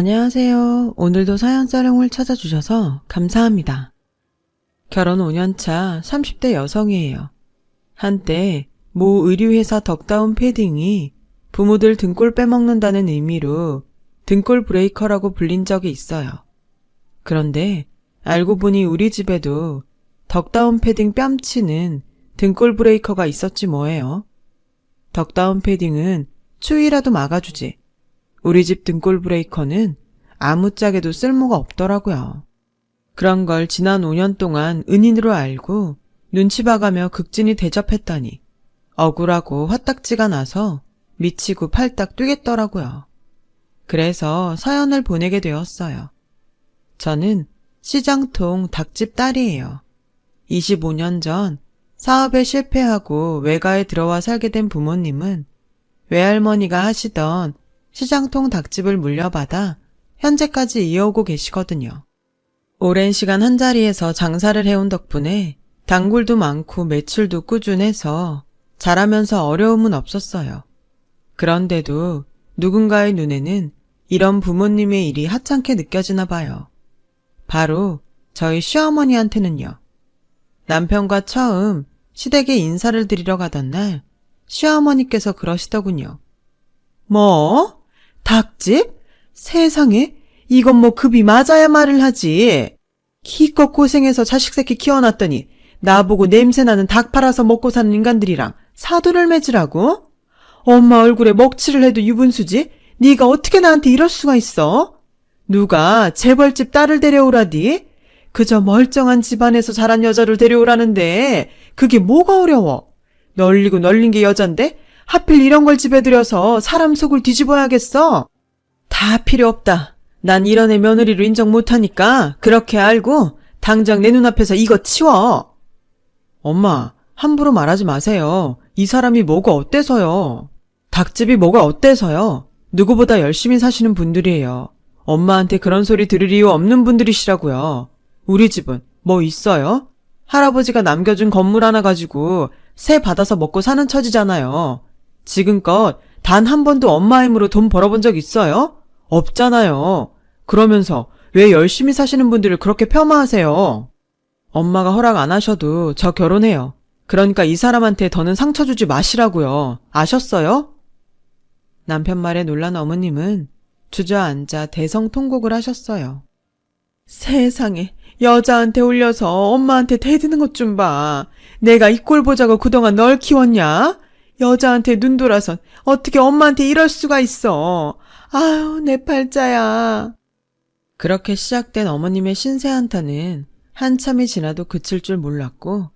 안녕하세요. 오늘도 사연사롱을 찾아주셔서 감사합니다. 결혼 5년차 30대 여성이에요. 한때 모 의류회사 덕다운 패딩이 부모들 등골 빼먹는다는 의미로 등골 브레이커라고 불린 적이 있어요. 그런데 알고 보니 우리 집에도 덕다운 패딩 뺨치는 등골 브레이커가 있었지 뭐예요. 덕다운 패딩은 추위라도 막아주지. 우리 집 등골 브레이커는 아무짝에도 쓸모가 없더라고요. 그런 걸 지난 5년 동안 은인으로 알고 눈치 봐가며 극진히 대접했더니 억울하고 화딱지가 나서 미치고 팔딱 뛰겠더라고요. 그래서 사연을 보내게 되었어요. 저는 시장통 닭집 딸이에요. 25년 전 사업에 실패하고 외가에 들어와 살게 된 부모님은 외할머니가 하시던 시장통 닭집을 물려받아 현재까지 이어오고 계시거든요. 오랜 시간 한자리에서 장사를 해온 덕분에 단골도 많고 매출도 꾸준해서 잘하면서 어려움은 없었어요. 그런데도 누군가의 눈에는 이런 부모님의 일이 하찮게 느껴지나 봐요. 바로 저희 시어머니한테는요. 남편과 처음 시댁에 인사를 드리러 가던 날 시어머니께서 그러시더군요. 뭐? 닭집? 세상에? 이건 뭐 급이 맞아야 말을 하지. 기껏 고생해서 자식 새끼 키워놨더니 나보고 냄새나는 닭 팔아서 먹고 사는 인간들이랑 사돈을 맺으라고? 엄마 얼굴에 먹칠을 해도 유분수지? 네가 어떻게 나한테 이럴 수가 있어? 누가 재벌집 딸을 데려오라디? 그저 멀쩡한 집안에서 자란 여자를 데려오라는데 그게 뭐가 어려워? 널리고 널린 게 여잔데 하필 이런 걸 집에 들여서 사람 속을 뒤집어야겠어? 다 필요 없다. 난 이런 애 며느리로 인정 못하니까 그렇게 알고 당장 내 눈앞에서 이거 치워. 엄마, 함부로 말하지 마세요. 이 사람이 뭐가 어때서요? 닭집이 뭐가 어때서요? 누구보다 열심히 사시는 분들이에요. 엄마한테 그런 소리 들을 이유 없는 분들이시라고요. 우리 집은 뭐 있어요? 할아버지가 남겨준 건물 하나 가지고 세 받아서 먹고 사는 처지잖아요. 지금껏 단 한 번도 엄마 힘으로 돈 벌어본 적 있어요? 없잖아요. 그러면서 왜 열심히 사시는 분들을 그렇게 폄하하세요? 엄마가 허락 안 하셔도 저 결혼해요. 그러니까 이 사람한테 더는 상처 주지 마시라고요. 아셨어요? 남편 말에 놀란 어머님은 주저앉아 대성통곡을 하셨어요. 세상에, 여자한테 올려서 엄마한테 대드는 것 좀 봐. 내가 이 꼴 보자고 그동안 널 키웠냐? 여자한테 눈 돌아선 어떻게 엄마한테 이럴 수가 있어. 아유, 내 팔자야. 그렇게 시작된 어머님의 신세 한탄은 한참이 지나도 그칠 줄 몰랐고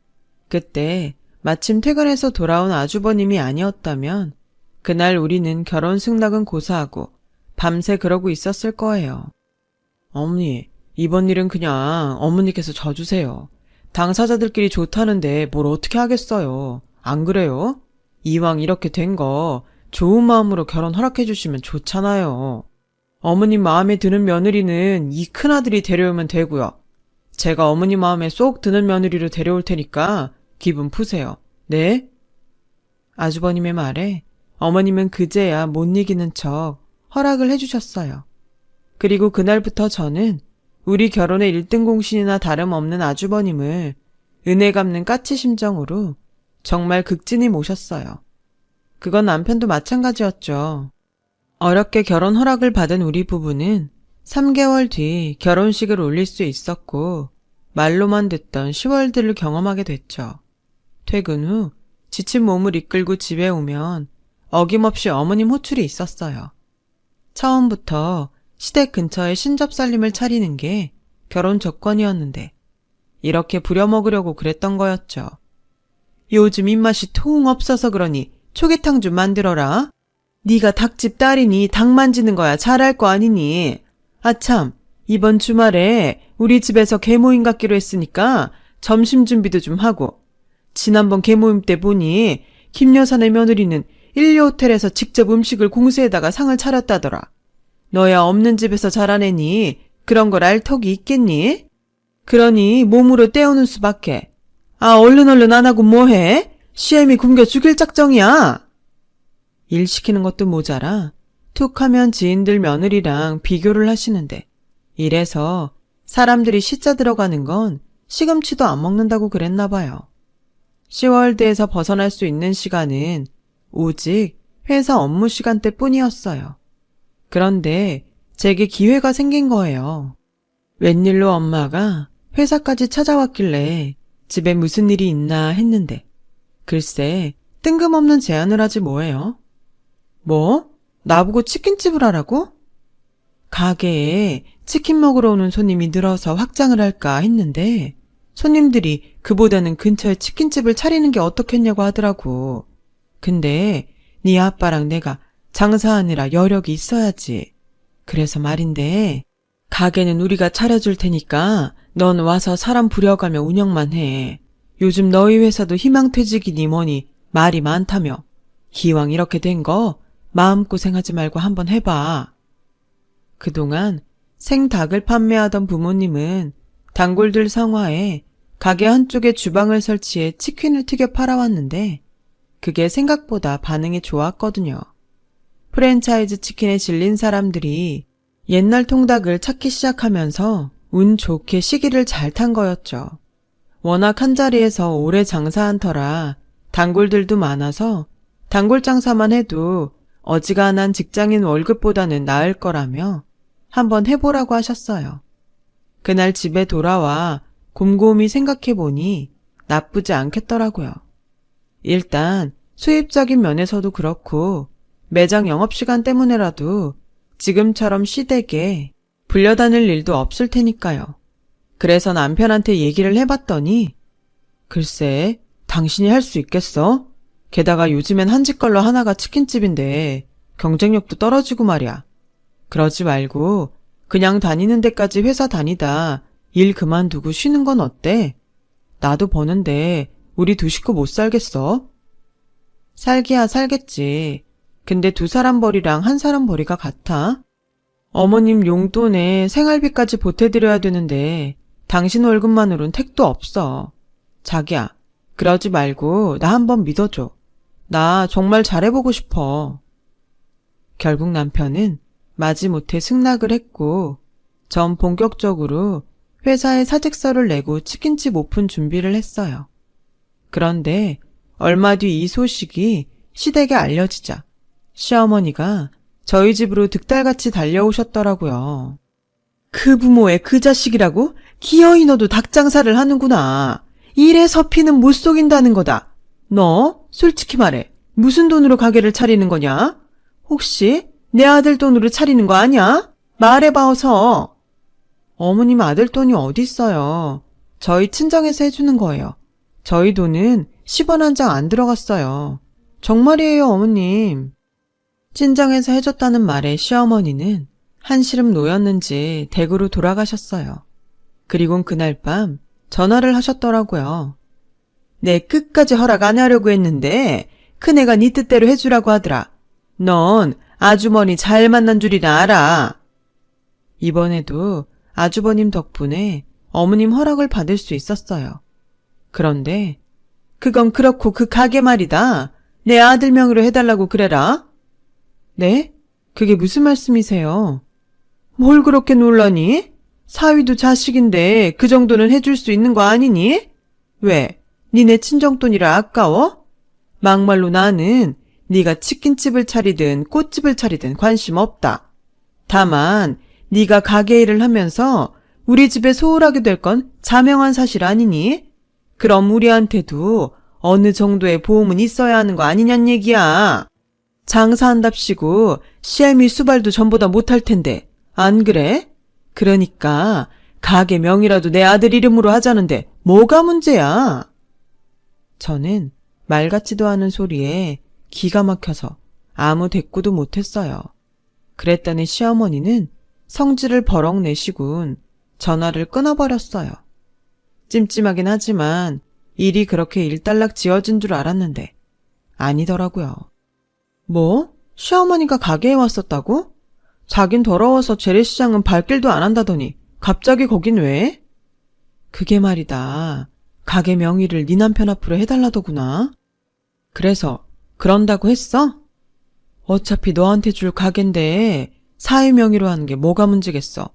그때 마침 퇴근해서 돌아온 아주버님이 아니었다면 그날 우리는 결혼 승낙은 고사하고 밤새 그러고 있었을 거예요. 어머니, 이번 일은 그냥 어머니께서 져주세요. 당사자들끼리 좋다는데 뭘 어떻게 하겠어요. 안 그래요? 이왕 이렇게 된 거 좋은 마음으로 결혼 허락해 주시면 좋잖아요. 어머님 마음에 드는 며느리는 이 큰아들이 데려오면 되고요. 제가 어머니 마음에 쏙 드는 며느리로 데려올 테니까 기분 푸세요. 네? 아주버님의 말에 어머님은 그제야 못 이기는 척 허락을 해주셨어요. 그리고 그날부터 저는 우리 결혼의 1등 공신이나 다름없는 아주버님을 은혜 갚는 까치 심정으로 정말 극진히 모셨어요. 그건 남편도 마찬가지였죠. 어렵게 결혼 허락을 받은 우리 부부는 3개월 뒤 결혼식을 올릴 수 있었고 말로만 듣던 10월들을 경험하게 됐죠. 퇴근 후 지친 몸을 이끌고 집에 오면 어김없이 어머님 호출이 있었어요. 처음부터 시댁 근처에 신접살림을 차리는 게 결혼 조건이었는데 이렇게 부려먹으려고 그랬던 거였죠. 요즘 입맛이 통 없어서 그러니 초계탕 좀 만들어라. 네가 닭집 딸이니 닭 만지는 거야 잘할 거 아니니. 아참, 이번 주말에 우리 집에서 계모임 갖기로 했으니까 점심 준비도 좀 하고. 지난번 계모임 때 보니 김 여사네 며느리는 1류 호텔에서 직접 음식을 공수해다가 상을 차렸다더라. 너야 없는 집에서 자라내니 그런 걸 알 턱이 있겠니? 그러니 몸으로 때우는 수밖에. 아, 얼른 안 하고 뭐해? 시엠이 굶겨 죽일 작정이야. 일 시키는 것도 모자라 툭 하면 지인들 며느리랑 비교를 하시는데 이래서 사람들이 시자 들어가는 건 시금치도 안 먹는다고 그랬나 봐요. 시월드에서 벗어날 수 있는 시간은 오직 회사 업무 시간대 뿐이었어요. 그런데 제게 기회가 생긴 거예요. 웬일로 엄마가 회사까지 찾아왔길래 집에 무슨 일이 있나 했는데 글쎄 뜬금없는 제안을 하지 뭐예요. 뭐? 나보고 치킨집을 하라고? 가게에 치킨 먹으러 오는 손님이 늘어서 확장을 할까 했는데 손님들이 그보다는 근처에 치킨집을 차리는 게 어떻겠냐고 하더라고. 근데 네 아빠랑 내가 장사하느라 여력이 있어야지. 그래서 말인데 가게는 우리가 차려줄 테니까 넌 와서 사람 부려가며 운영만 해. 요즘 너희 회사도 희망퇴직이니 뭐니 말이 많다며. 기왕 이렇게 된 거 마음고생하지 말고 한번 해봐. 그동안 생닭을 판매하던 부모님은 단골들 성화에 가게 한쪽에 주방을 설치해 치킨을 튀겨 팔아왔는데 그게 생각보다 반응이 좋았거든요. 프랜차이즈 치킨에 질린 사람들이 옛날 통닭을 찾기 시작하면서 운 좋게 시기를 잘 탄 거였죠. 워낙 한자리에서 오래 장사한 터라 단골들도 많아서 단골 장사만 해도 어지간한 직장인 월급보다는 나을 거라며 한번 해보라고 하셨어요. 그날 집에 돌아와 곰곰이 생각해보니 나쁘지 않겠더라고요. 일단 수입적인 면에서도 그렇고 매장 영업시간 때문에라도 지금처럼 시댁에 불려다닐 일도 없을 테니까요. 그래서 남편한테 얘기를 해봤더니 글쎄 당신이 할 수 있겠어? 게다가 요즘엔 한 집 걸러 하나가 치킨집인데 경쟁력도 떨어지고 말이야. 그러지 말고 그냥 다니는 데까지 회사 다니다 일 그만두고 쉬는 건 어때? 나도 버는데 우리 두 식구 못 살겠어? 살기야 살겠지. 근데 두 사람 벌이랑 한 사람 벌이가 같아? 어머님 용돈에 생활비까지 보태드려야 되는데 당신 월급만으론 택도 없어. 자기야, 그러지 말고 나 한번 믿어줘. 나 정말 잘해보고 싶어. 결국 남편은 마지못해 승낙을 했고 전 본격적으로 회사에 사직서를 내고 치킨집 오픈 준비를 했어요. 그런데 얼마 뒤 이 소식이 시댁에 알려지자 시어머니가 저희 집으로 득달같이 달려오셨더라고요. 그 부모의 그 자식이라고? 기어이 너도 닭장사를 하는구나. 이래서 피는 못 속인다는 거다. 너 솔직히 말해. 무슨 돈으로 가게를 차리는 거냐? 혹시 내 아들 돈으로 차리는 거 아니야? 말해봐 어서. 어머님 아들 돈이 어딨어요. 저희 친정에서 해주는 거예요. 저희 돈은 10원 한 장 안 들어갔어요. 정말이에요 어머님. 친정에서 해줬다는 말에 시어머니는 한시름 놓였는지 댁으로 돌아가셨어요. 그리곤 그날 밤 전화를 하셨더라고요. 내 끝까지 허락 안 하려고 했는데 큰애가 네 뜻대로 해주라고 하더라. 넌 아주머니 잘 만난 줄이나 알아. 이번에도 아주버님 덕분에 어머님 허락을 받을 수 있었어요. 그런데 그건 그렇고 그 가게 말이다. 내 아들 명의로 해달라고 그래라. 네? 그게 무슨 말씀이세요? 뭘 그렇게 놀라니? 사위도 자식인데 그 정도는 해줄 수 있는 거 아니니? 왜? 니네 친정돈이라 아까워? 막말로 나는 네가 치킨집을 차리든 꽃집을 차리든 관심 없다. 다만 네가 가게 일을 하면서 우리 집에 소홀하게 될 건 자명한 사실 아니니? 그럼 우리한테도 어느 정도의 보험은 있어야 하는 거 아니냔 얘기야. 장사한답시고 시애미 수발도 전보다 못할 텐데 안 그래? 그러니까 가게 명이라도 내 아들 이름으로 하자는데 뭐가 문제야? 저는 말 같지도 않은 소리에 기가 막혀서 아무 대꾸도 못했어요. 그랬더니 시어머니는 성질을 버럭 내시곤 전화를 끊어버렸어요. 찜찜하긴 하지만 일이 그렇게 일단락 지어진 줄 알았는데 아니더라고요. 뭐? 시어머니가 가게에 왔었다고? 자긴 더러워서 재래시장은 발길도 안 한다더니 갑자기 거긴 왜? 그게 말이다. 가게 명의를 네 남편 앞으로 해달라더구나. 그래서 그런다고 했어? 어차피 너한테 줄 가게인데 사위 명의로 하는 게 뭐가 문제겠어.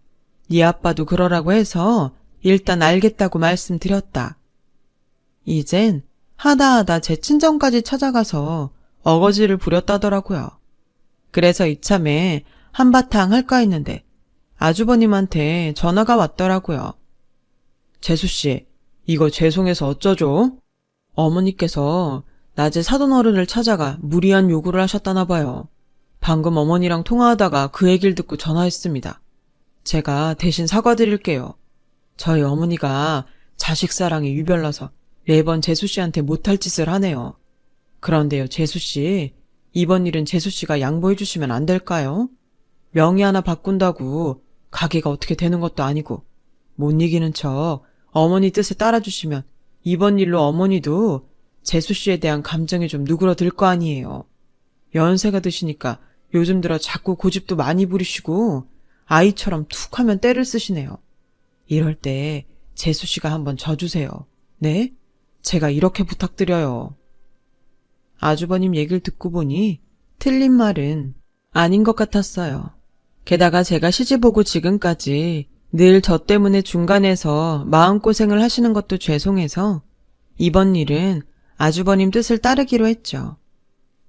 네 아빠도 그러라고 해서 일단 알겠다고 말씀드렸다. 이젠 하다하다 제 친정까지 찾아가서 어거지를 부렸다더라고요. 그래서 이참에 한바탕 할까 했는데 아주버님한테 전화가 왔더라고요. 재수씨, 이거 죄송해서 어쩌죠? 어머니께서 낮에 사돈어른을 찾아가 무리한 요구를 하셨다나 봐요. 방금 어머니랑 통화하다가 그 얘기를 듣고 전화했습니다. 제가 대신 사과드릴게요. 저희 어머니가 자식 사랑에 유별나서 매번 재수씨한테 못할 짓을 하네요. 그런데요, 재수씨, 이번 일은 재수씨가 양보해 주시면 안 될까요? 명의 하나 바꾼다고 가게가 어떻게 되는 것도 아니고 못 이기는 척 어머니 뜻에 따라주시면 이번 일로 어머니도 재수씨에 대한 감정이 좀 누그러들 거 아니에요. 연세가 드시니까 요즘 들어 자꾸 고집도 많이 부리시고 아이처럼 툭 하면 때를 쓰시네요. 이럴 때 재수씨가 한번 져주세요. 네? 제가 이렇게 부탁드려요. 아주버님 얘기를 듣고 보니 틀린 말은 아닌 것 같았어요. 게다가 제가 시집 오고 지금까지 늘 저 때문에 중간에서 마음고생을 하시는 것도 죄송해서 이번 일은 아주버님 뜻을 따르기로 했죠.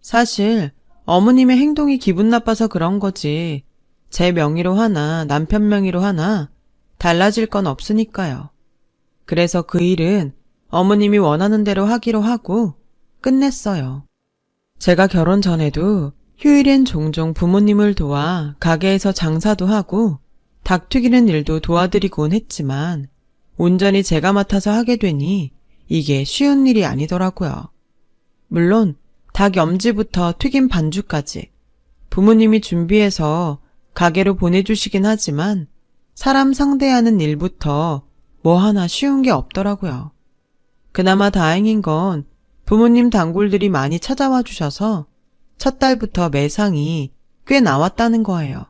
사실 어머님의 행동이 기분 나빠서 그런 거지 제 명의로 하나 남편 명의로 하나 달라질 건 없으니까요. 그래서 그 일은 어머님이 원하는 대로 하기로 하고 끝냈어요. 제가 결혼 전에도 휴일엔 종종 부모님을 도와 가게에서 장사도 하고 닭 튀기는 일도 도와드리곤 했지만 온전히 제가 맡아서 하게 되니 이게 쉬운 일이 아니더라고요. 물론 닭 염지부터 튀김 반죽까지 부모님이 준비해서 가게로 보내주시긴 하지만 사람 상대하는 일부터 뭐 하나 쉬운 게 없더라고요. 그나마 다행인 건 부모님 단골들이 많이 찾아와 주셔서 첫 달부터 매상이 꽤 나왔다는 거예요.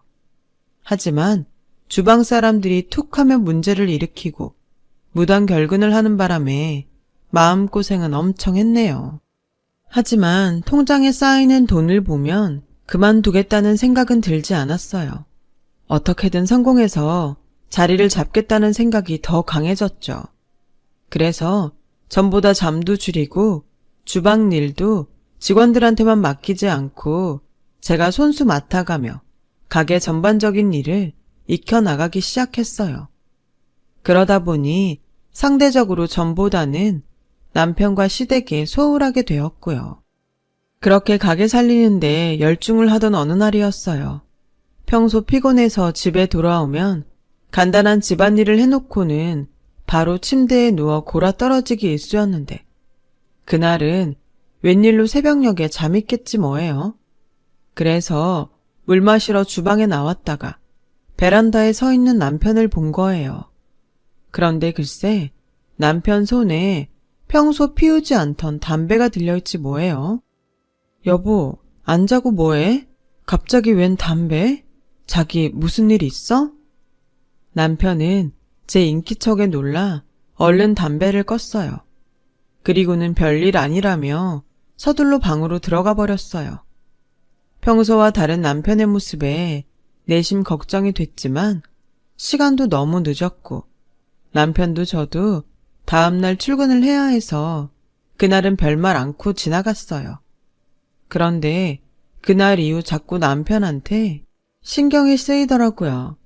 하지만 주방 사람들이 툭 하면 문제를 일으키고 무단 결근을 하는 바람에 마음고생은 엄청 했네요. 하지만 통장에 쌓이는 돈을 보면 그만두겠다는 생각은 들지 않았어요. 어떻게든 성공해서 자리를 잡겠다는 생각이 더 강해졌죠. 그래서 전보다 잠도 줄이고 주방 일도 직원들한테만 맡기지 않고 제가 손수 맡아가며 가게 전반적인 일을 익혀나가기 시작했어요. 그러다 보니 상대적으로 전보다는 남편과 시댁에 소홀하게 되었고요. 그렇게 가게 살리는데 열중을 하던 어느 날이었어요. 평소 피곤해서 집에 돌아오면 간단한 집안일을 해놓고는 바로 침대에 누워 골아 떨어지기 일쑤였는데 그날은 웬일로 새벽녘에 잠이 깼지 뭐예요. 그래서 물 마시러 주방에 나왔다가 베란다에 서 있는 남편을 본 거예요. 그런데 글쎄 남편 손에 평소 피우지 않던 담배가 들려있지 뭐예요. 여보, 안 자고 뭐해? 갑자기 웬 담배? 자기 무슨 일 있어? 남편은 제 인기척에 놀라 얼른 담배를 껐어요. 그리고는 별일 아니라며 서둘러 방으로 들어가 버렸어요. 평소와 다른 남편의 모습에 내심 걱정이 됐지만 시간도 너무 늦었고 남편도 저도 다음날 출근을 해야 해서 그날은 별말 않고 지나갔어요. 그런데 그날 이후 자꾸 남편한테 신경이 쓰이더라고요.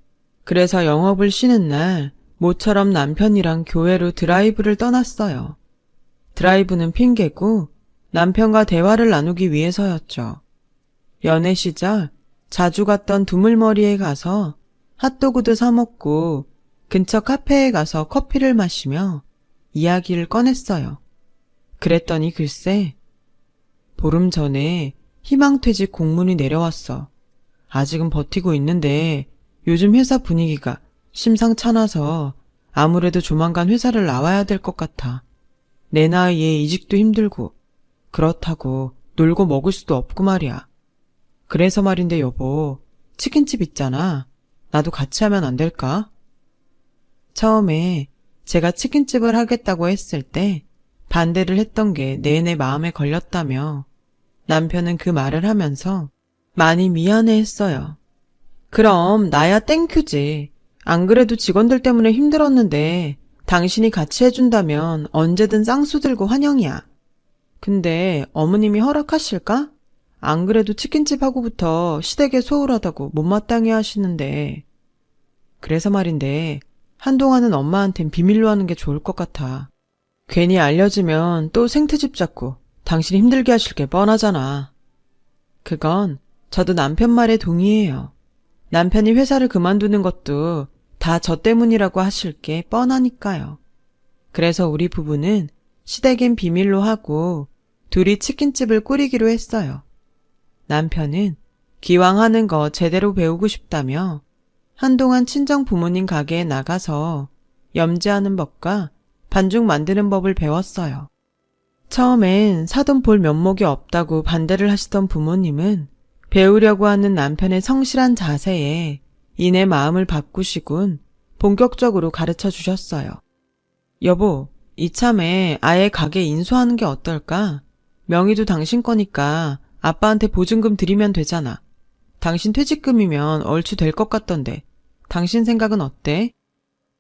그래서 영업을 쉬는 날 모처럼 남편이랑 교회로 드라이브를 떠났어요. 드라이브는 핑계고 남편과 대화를 나누기 위해서였죠. 연애 시절 자주 갔던 두물머리에 가서 핫도그도 사 먹고 근처 카페에 가서 커피를 마시며 이야기를 꺼냈어요. 그랬더니 글쎄 보름 전에 희망퇴직 공문이 내려왔어. 아직은 버티고 있는데 요즘 회사 분위기가 심상찮아서 아무래도 조만간 회사를 나와야 될 것 같아. 내 나이에 이직도 힘들고 그렇다고 놀고 먹을 수도 없고 말이야. 그래서 말인데 여보, 치킨집 있잖아. 나도 같이 하면 안 될까? 처음에 제가 치킨집을 하겠다고 했을 때 반대를 했던 게 내내 마음에 걸렸다며 남편은 그 말을 하면서 많이 미안해했어요. 그럼 나야 땡큐지. 안 그래도 직원들 때문에 힘들었는데 당신이 같이 해준다면 언제든 쌍수 들고 환영이야. 근데 어머님이 허락하실까? 안 그래도 치킨집 하고부터 시댁에 소홀하다고 못마땅해 하시는데. 그래서 말인데 한동안은 엄마한텐 비밀로 하는 게 좋을 것 같아. 괜히 알려지면 또 생트집 잡고 당신 힘들게 하실 게 뻔하잖아. 그건 저도 남편 말에 동의해요. 남편이 회사를 그만두는 것도 다 저 때문이라고 하실 게 뻔하니까요. 그래서 우리 부부는 시댁엔 비밀로 하고 둘이 치킨집을 꾸리기로 했어요. 남편은 기왕 하는 거 제대로 배우고 싶다며 한동안 친정 부모님 가게에 나가서 염지하는 법과 반죽 만드는 법을 배웠어요. 처음엔 사돈 볼 면목이 없다고 반대를 하시던 부모님은 배우려고 하는 남편의 성실한 자세에 이내 마음을 바꾸시곤 본격적으로 가르쳐 주셨어요. 여보, 이참에 아예 가게 인수하는 게 어떨까? 명의도 당신 거니까 아빠한테 보증금 드리면 되잖아. 당신 퇴직금이면 얼추 될 것 같던데. 당신 생각은 어때?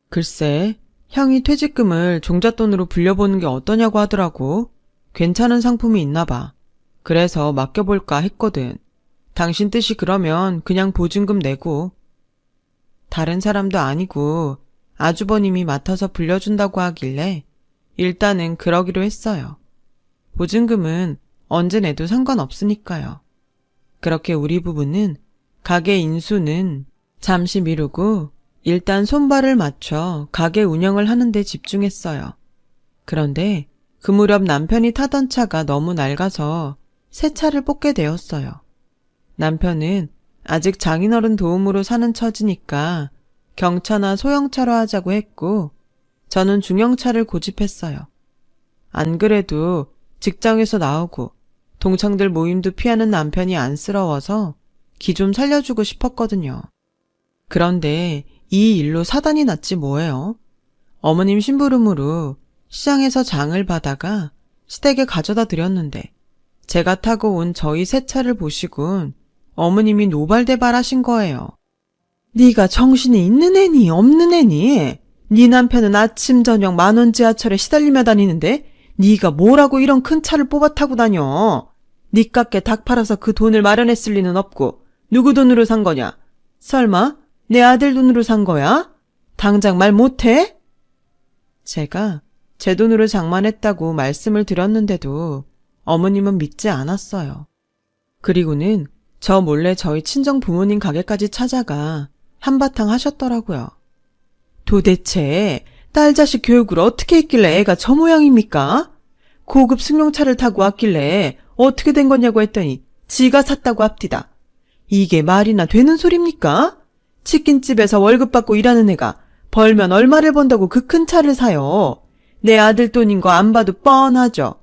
글쎄, 형이 퇴직금을 종잣돈으로 불려보는 게 어떠냐고 하더라고. 괜찮은 상품이 있나 봐. 그래서 맡겨볼까 했거든. 당신 뜻이 그러면 그냥 보증금 내고. 다른 사람도 아니고 아주버님이 맡아서 불려준다고 하길래 일단은 그러기로 했어요. 보증금은 언제 내도 상관없으니까요. 그렇게 우리 부부는 가게 인수는 잠시 미루고 일단 손발을 맞춰 가게 운영을 하는 데 집중했어요. 그런데 그 무렵 남편이 타던 차가 너무 낡아서 새 차를 뽑게 되었어요. 남편은 아직 장인어른 도움으로 사는 처지니까 경차나 소형차로 하자고 했고 저는 중형차를 고집했어요. 안 그래도 직장에서 나오고 동창들 모임도 피하는 남편이 안쓰러워서 기 좀 살려주고 싶었거든요. 그런데 이 일로 사단이 났지 뭐예요. 어머님 심부름으로 시장에서 장을 받아가 시댁에 가져다 드렸는데 제가 타고 온 저희 새 차를 보시곤 어머님이 노발대발하신 거예요. 네가 정신이 있는 애니 없는 애니? 네 남편은 아침 저녁 만원 지하철에 시달리며 다니는데 네가 뭐라고 이런 큰 차를 뽑아 타고 다녀? 네 깎게 닭 팔아서 그 돈을 마련했을 리는 없고 누구 돈으로 산 거냐? 설마 내 아들 돈으로 산 거야? 당장 말 못해? 제가 제 돈으로 장만했다고 말씀을 드렸는데도 어머님은 믿지 않았어요. 그리고는 저 몰래 저희 친정 부모님 가게까지 찾아가 한바탕 하셨더라고요. 도대체 딸 자식 교육을 어떻게 했길래 애가 저 모양입니까? 고급 승용차를 타고 왔길래 어떻게 된 거냐고 했더니 지가 샀다고 합디다. 이게 말이나 되는 소립니까? 치킨집에서 월급 받고 일하는 애가 벌면 얼마를 번다고 그 큰 차를 사요. 내 아들 돈인 거 안 봐도 뻔하죠.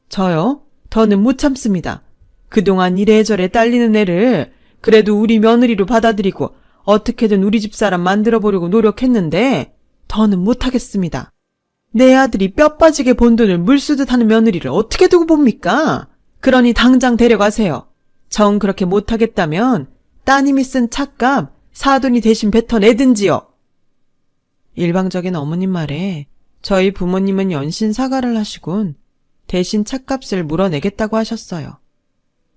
저요? 더는 못 참습니다. 그동안 이래저래 딸리는 애를 그래도 우리 며느리로 받아들이고 어떻게든 우리 집사람 만들어보려고 노력했는데 더는 못하겠습니다. 내 아들이 뼈 빠지게 번 돈을 물쓰듯 하는 며느리를 어떻게 두고 봅니까? 그러니 당장 데려가세요. 정 그렇게 못하겠다면 따님이 쓴 차값 사돈이 대신 뱉어내든지요. 일방적인 어머님 말에 저희 부모님은 연신 사과를 하시곤 대신 차값을 물어내겠다고 하셨어요.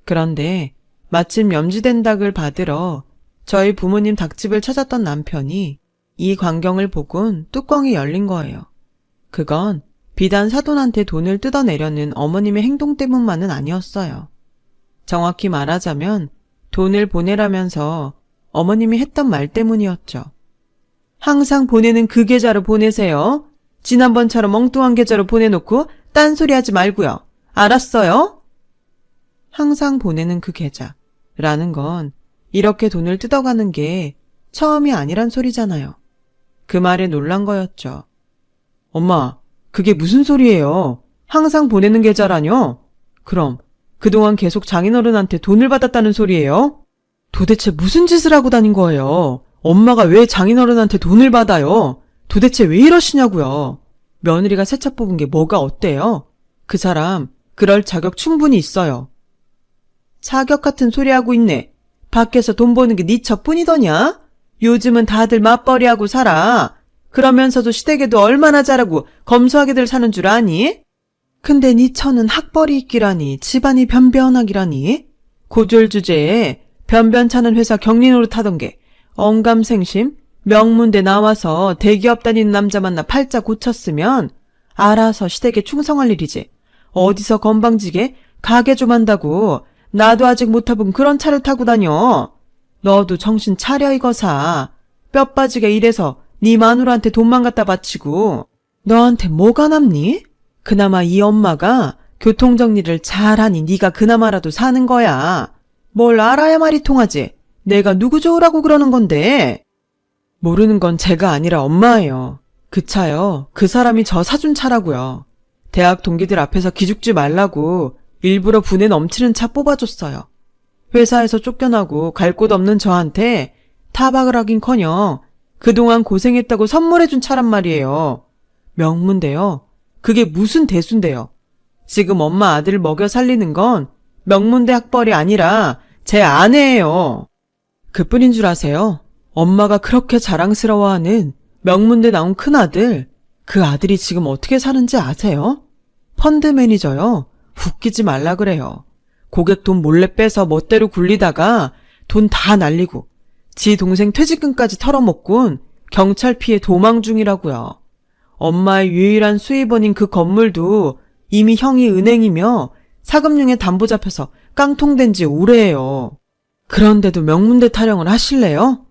그런데 마침 염지된 닭을 받으러 저희 부모님 닭집을 찾았던 남편이 이 광경을 보곤 뚜껑이 열린 거예요. 그건 비단 사돈한테 돈을 뜯어내려는 어머님의 행동 때문만은 아니었어요. 정확히 말하자면 돈을 보내라면서 어머님이 했던 말 때문이었죠. 항상 보내는 그 계좌로 보내세요. 지난번처럼 엉뚱한 계좌로 보내놓고 딴소리 하지 말고요. 알았어요? 항상 보내는 그 계좌라는 건 이렇게 돈을 뜯어가는 게 처음이 아니란 소리잖아요. 그 말에 놀란 거였죠. 엄마, 그게 무슨 소리예요? 항상 보내는 계좌라뇨? 그럼 그동안 계속 장인어른한테 돈을 받았다는 소리예요? 도대체 무슨 짓을 하고 다닌 거예요? 엄마가 왜 장인어른한테 돈을 받아요? 도대체 왜 이러시냐고요? 며느리가 새 차 뽑은 게 뭐가 어때요? 그 사람 그럴 자격 충분히 있어요. 자격 같은 소리 하고 있네. 밖에서 돈 버는 게 네 첩뿐이더냐? 요즘은 다들 맞벌이하고 살아. 그러면서도 시댁에도 얼마나 잘하고 검소하게들 사는 줄 아니? 근데 네 처는 학벌이 있기라니, 집안이 변변하기라니. 고졸 주제에 변변찮은 회사 격리 노릇하던 게 언감생심 명문대 나와서 대기업 다니는 남자 만나 팔자 고쳤으면 알아서 시댁에 충성할 일이지. 어디서 건방지게 가게 좀 한다고 나도 아직 못 타본 그런 차를 타고 다녀. 너도 정신 차려 이거사. 뼈 빠지게 일해서 네 마누라한테 돈만 갖다 바치고 너한테 뭐가 남니? 그나마 이 엄마가 교통정리를 잘하니 네가 그나마라도 사는 거야. 뭘 알아야 말이 통하지. 내가 누구 좋으라고 그러는 건데. 모르는 건 제가 아니라 엄마예요. 그 차요. 그 사람이 저 사준 차라고요. 대학 동기들 앞에서 기죽지 말라고 일부러 분에 넘치는 차 뽑아줬어요. 회사에서 쫓겨나고 갈 곳 없는 저한테 타박을 하긴커녕 그동안 고생했다고 선물해준 차란 말이에요. 명문대요. 그게 무슨 대수인데요. 지금 엄마 아들 먹여 살리는 건 명문대 학벌이 아니라 제 아내예요. 그뿐인 줄 아세요? 엄마가 그렇게 자랑스러워하는 명문대 나온 큰아들, 그 아들이 지금 어떻게 사는지 아세요? 펀드 매니저요. 웃기지 말라 그래요. 고객 돈 몰래 빼서 멋대로 굴리다가 돈 다 날리고 지 동생 퇴직금까지 털어먹곤 경찰 피해 도망 중이라고요. 엄마의 유일한 수입원인 그 건물도 이미 형이 은행이며 사금융에 담보 잡혀서 깡통된 지 오래예요. 그런데도 명문대 타령을 하실래요?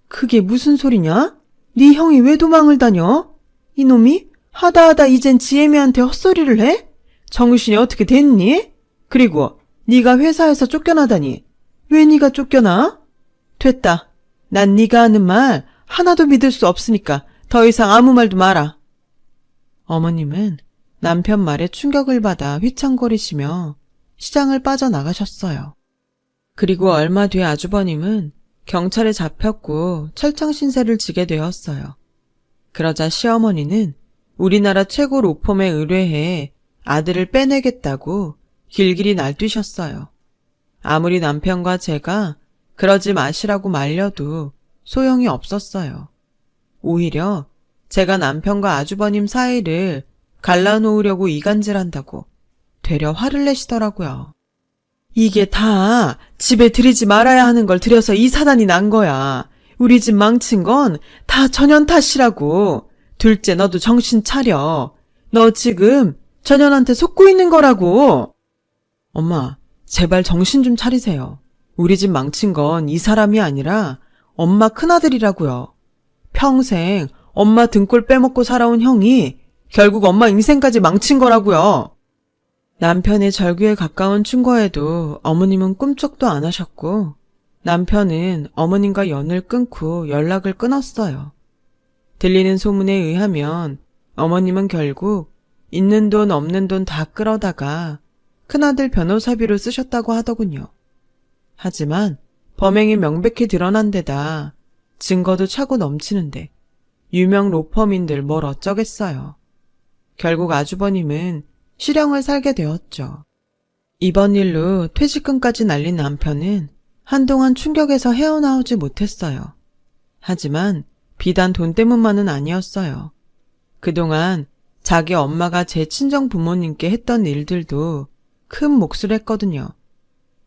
그게 무슨 소리냐? 네 형이 왜 도망을 다녀? 이놈이 하다하다 이젠 지혜미한테 헛소리를 해? 정신이 어떻게 됐니? 그리고 네가 회사에서 쫓겨나다니 왜 네가 쫓겨나? 됐다. 난 네가 하는 말 하나도 믿을 수 없으니까 더 이상 아무 말도 마라. 어머님은 남편 말에 충격을 받아 휘청거리시며 시장을 빠져나가셨어요. 그리고 얼마 뒤에 아주버님은 경찰에 잡혔고 철창신세를 지게 되었어요. 그러자 시어머니는 우리나라 최고 로펌에 의뢰해 아들을 빼내겠다고 길길이 날뛰셨어요. 아무리 남편과 제가 그러지 마시라고 말려도 소용이 없었어요. 오히려 제가 남편과 아주버님 사이를 갈라놓으려고 이간질한다고 되려 화를 내시더라고요. 이게 다 집에 들이지 말아야 하는 걸 들여서 이 사단이 난 거야. 우리 집 망친 건 다 전현 탓이라고. 둘째 너도 정신 차려. 너 지금 전현한테 속고 있는 거라고. 엄마, 제발 정신 좀 차리세요. 우리 집 망친 건 이 사람이 아니라 엄마 큰아들이라고요. 평생 엄마 등골 빼먹고 살아온 형이 결국 엄마 인생까지 망친 거라고요. 남편의 절규에 가까운 충고에도 어머님은 꿈쩍도 안 하셨고 남편은 어머님과 연을 끊고 연락을 끊었어요. 들리는 소문에 의하면 어머님은 결국 있는 돈 없는 돈 다 끌어다가 큰아들 변호사비로 쓰셨다고 하더군요. 하지만 범행이 명백히 드러난 데다 증거도 차고 넘치는데 유명 로펌인들 뭘 어쩌겠어요. 결국 아주버님은 실형을 살게 되었죠. 이번 일로 퇴직금까지 날린 남편은 한동안 충격에서 헤어나오지 못했어요. 하지만 비단 돈 때문만은 아니었어요. 그동안 자기 엄마가 제 친정 부모님께 했던 일들도 큰 몫을 했거든요.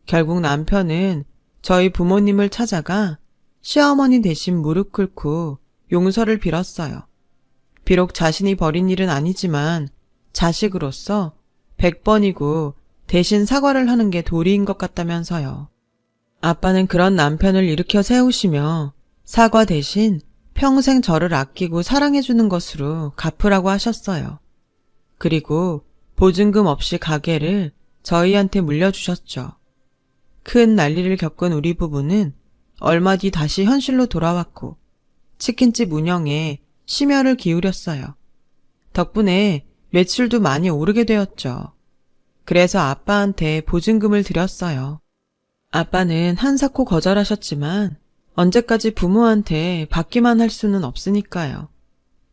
결국 남편은 저희 부모님을 찾아가 시어머니 대신 무릎 꿇고 용서를 빌었어요. 비록 자신이 벌인 일은 아니지만 자식으로서 100번이고 대신 사과를 하는 게 도리인 것 같다면서요. 아빠는 그런 남편을 일으켜 세우시며 사과 대신 평생 저를 아끼고 사랑해주는 것으로 갚으라고 하셨어요. 그리고 보증금 없이 가게를 저희한테 물려주셨죠. 큰 난리를 겪은 우리 부부는 얼마 뒤 다시 현실로 돌아왔고 치킨집 운영에 심혈을 기울였어요. 덕분에 매출도 많이 오르게 되었죠. 그래서 아빠한테 보증금을 드렸어요. 아빠는 한사코 거절하셨지만 언제까지 부모한테 받기만 할 수는 없으니까요.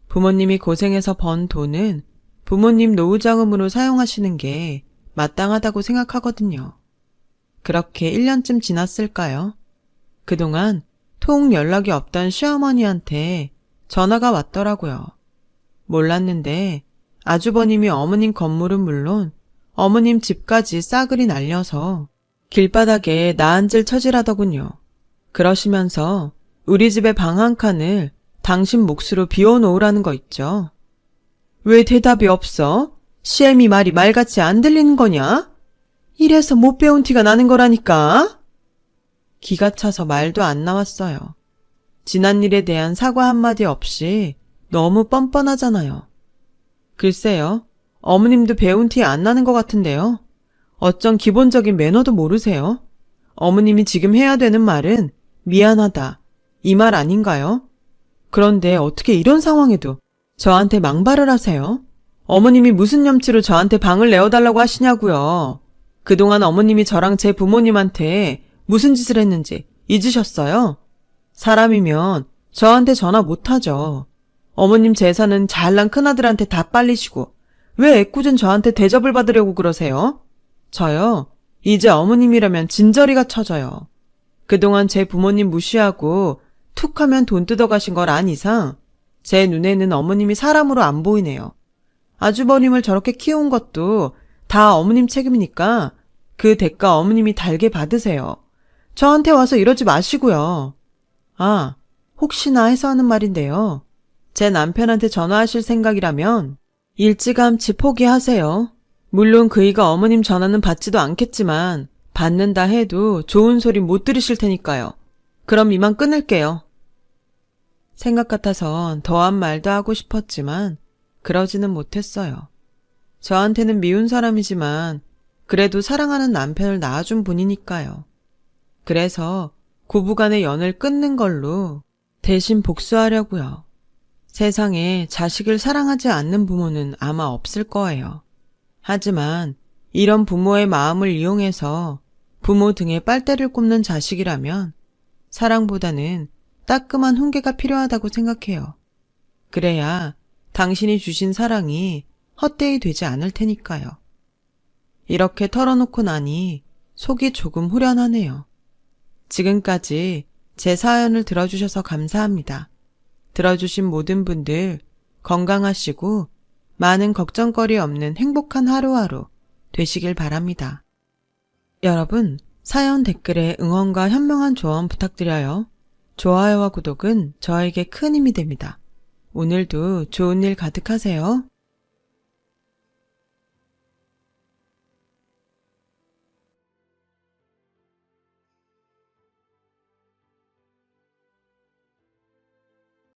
부모님이 고생해서 번 돈은 부모님 노후자금으로 사용하시는 게 마땅하다고 생각하거든요. 그렇게 1년쯤 지났을까요? 그동안 통 연락이 없던 시어머니한테 전화가 왔더라고요. 몰랐는데 아주버님이 어머님 건물은 물론 어머님 집까지 싸그리 날려서 길바닥에 나앉을 처지라더군요. 그러시면서 우리 집의 방 한 칸을 당신 몫으로 비워놓으라는 거 있죠. 왜 대답이 없어? 시애미 말이 말같이 안 들리는 거냐? 이래서 못 배운 티가 나는 거라니까. 기가 차서 말도 안 나왔어요. 지난 일에 대한 사과 한마디 없이 너무 뻔뻔하잖아요. 글쎄요, 어머님도 배운 티 안 나는 것 같은데요. 어쩐 기본적인 매너도 모르세요? 어머님이 지금 해야 되는 말은 미안하다, 이 말 아닌가요? 그런데 어떻게 이런 상황에도 저한테 망발을 하세요? 어머님이 무슨 염치로 저한테 방을 내어달라고 하시냐고요. 그동안 어머님이 저랑 제 부모님한테 무슨 짓을 했는지 잊으셨어요? 사람이면 저한테 전화 못하죠. 어머님 재산은 잘난 큰아들한테 다 빨리시고 왜 애꿎은 저한테 대접을 받으려고 그러세요? 저요, 이제 어머님이라면 진저리가 쳐져요. 그동안 제 부모님 무시하고 툭 하면 돈 뜯어가신 걸 안 이상 제 눈에는 어머님이 사람으로 안 보이네요. 아주버님을 저렇게 키운 것도 다 어머님 책임이니까 그 대가 어머님이 달게 받으세요. 저한테 와서 이러지 마시고요. 아, 혹시나 해서 하는 말인데요. 제 남편한테 전화하실 생각이라면 일찌감치 포기하세요. 물론 그이가 어머님 전화는 받지도 않겠지만 받는다 해도 좋은 소리 못 들으실 테니까요. 그럼 이만 끊을게요. 생각 같아선 더한 말도 하고 싶었지만 그러지는 못했어요. 저한테는 미운 사람이지만 그래도 사랑하는 남편을 낳아준 분이니까요. 그래서 고부간의 연을 끊는 걸로 대신 복수하려고요. 세상에 자식을 사랑하지 않는 부모는 아마 없을 거예요. 하지만 이런 부모의 마음을 이용해서 부모 등에 빨대를 꼽는 자식이라면 사랑보다는 따끔한 훈계가 필요하다고 생각해요. 그래야 당신이 주신 사랑이 헛되이 되지 않을 테니까요. 이렇게 털어놓고 나니 속이 조금 후련하네요. 지금까지 제 사연을 들어주셔서 감사합니다. 들어주신 모든 분들 건강하시고 많은 걱정거리 없는 행복한 하루하루 되시길 바랍니다. 여러분, 사연 댓글에 응원과 현명한 조언 부탁드려요. 좋아요와 구독은 저에게 큰 힘이 됩니다. 오늘도 좋은 일 가득하세요.